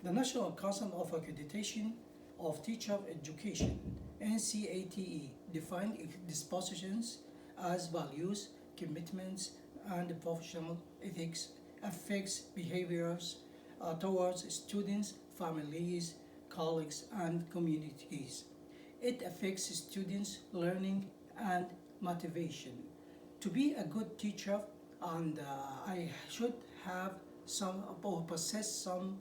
The National Council of Accreditation of Teacher Education, NCATE, defined its dispositions as values, commitments, and professional ethics affects behaviors towards students, families, colleagues, and communities. It affects students' learning and motivation. To be a good teacher, and I should have some or possess some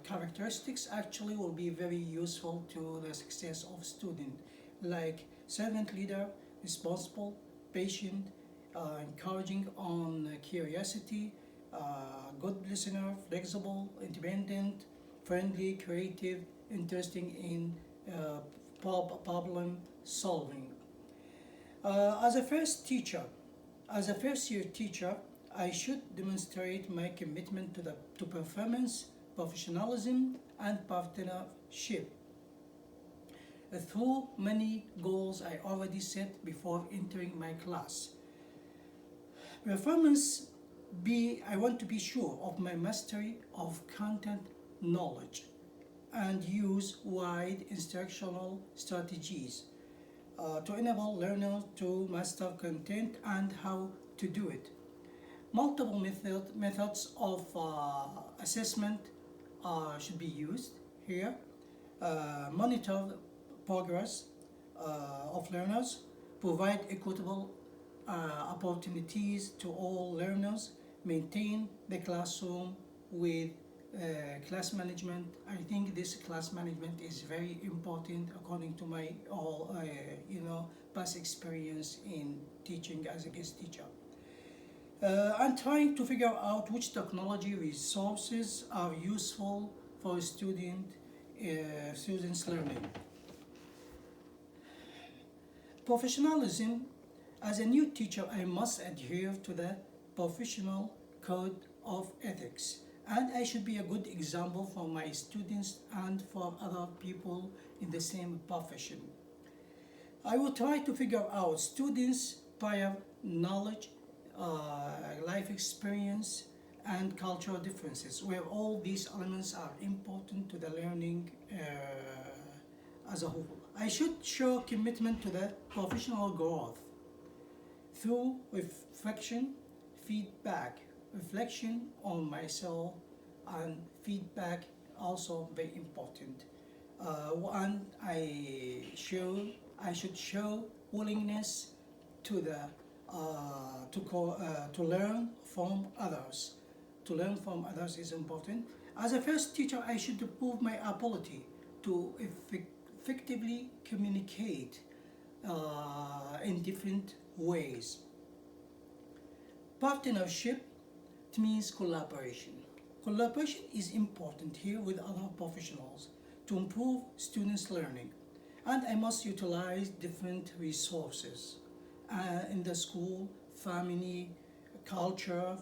characteristics actually will be very useful to the success of student, like servant leader, responsible, patient, encouraging on curiosity, good listener, flexible, independent, friendly, creative, interesting in problem solving. As a first teacher, as a first year teacher, I should demonstrate my commitment to performance, professionalism, and partnership through many goals I already set before entering my class. Performance B, I want to be sure of my mastery of content knowledge and use wide instructional strategies to enable learners to master content and how to do it. Multiple methods of assessment should be used here. Monitor progress of learners, provide equitable opportunities to all learners, maintain the classroom with class management. I think this class management is very important according to my all past experience in teaching as a guest teacher. I'm trying to figure out which technology resources are useful for students learning. Professionalism. As a new teacher, I must adhere to the professional code of ethics, and I should be a good example for my students and for other people in the same profession. I will try to figure out students' prior knowledge, life experience, and cultural differences, where all these elements are important to the learning as a whole. I should show commitment to the professional growth through reflection on myself, and feedback also very important. And I should show willingness to the to learn from others. To learn from others is important. As a first teacher, I should prove my ability to effectively communicate in different ways. Partnership, it means collaboration. Collaboration is important here with other professionals to improve students' learning, and I must utilize different resources in the school, family, culture,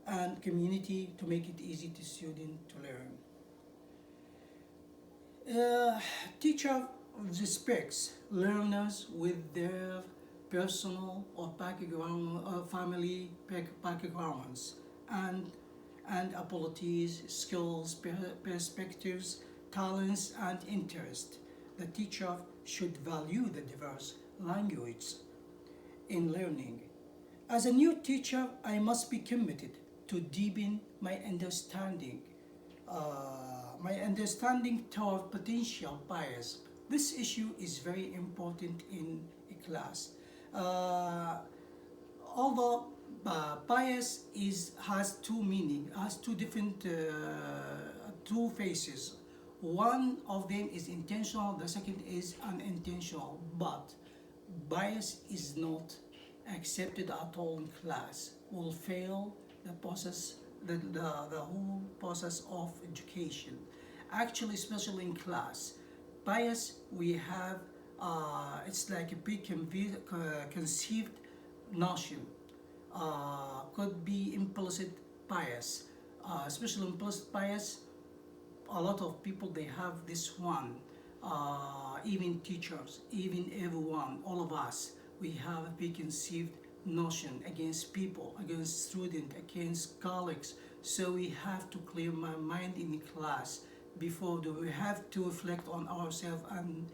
and community to make it easy to students to learn. Teacher respects learners with their personal or background, family backgrounds, and abilities, skills, perspectives, talents, and interests. The teacher should value the diverse language in learning. As a new teacher, I must be committed to deepen my understanding toward potential bias. This issue is very important in a class. Uh, Although bias has two meaning, has two different two faces. One of them is intentional, the second is unintentional. But bias is not accepted at all in class. Will fail the process, the whole process of education. Actually, especially in class, bias we have it's like a conceived notion. Could be implicit bias, especially implicit bias. A lot of people they have this one. Even teachers, even everyone, all of us, we have a preconceived notion against people, against students, against colleagues. So we have to clear my mind in class. Before we have to reflect on ourselves and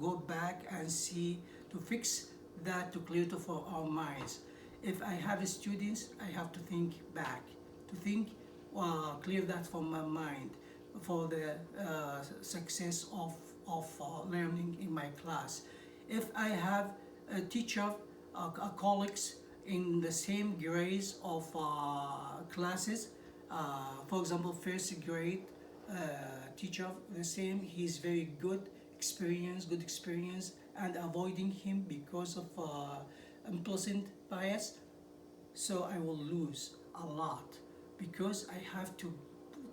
go back and see to fix that, to clear it for our minds. If I have students, I have to think back, to think, clear that from my mind for the success of learning in my class. If I have a teacher, colleagues in the same grades of classes, for example, first grade teacher, the same, he's very good experience, and avoiding him because of implicit bias, so I will lose a lot, because I have to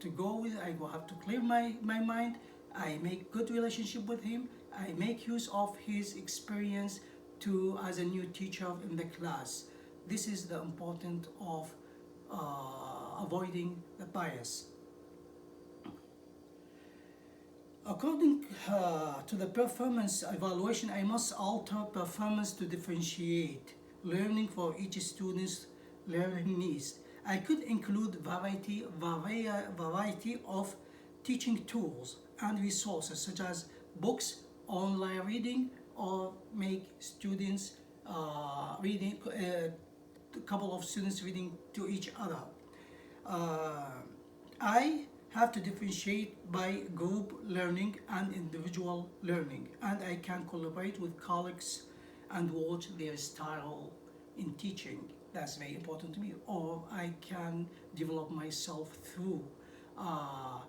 go with, I will have to clear my mind. I make good relationship with him. I make use of his experience to as a new teacher in the class. This is the important of avoiding the bias. According to the performance evaluation, I must alter performance to differentiate learning for each student's learning needs. I could include variety of teaching tools and resources such as books, online reading, or make students reading, a couple of students reading to each other. I have to differentiate by group learning and individual learning, and I can collaborate with colleagues and watch their style in teaching. That's very important to me. Or I can develop myself through uh,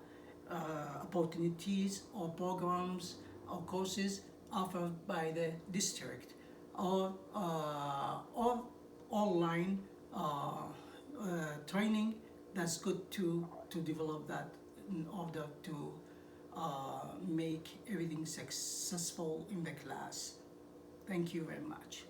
opportunities or programs or courses offered by the district, or online training. That's good to develop that in order to make everything successful in the class. Thank you very much.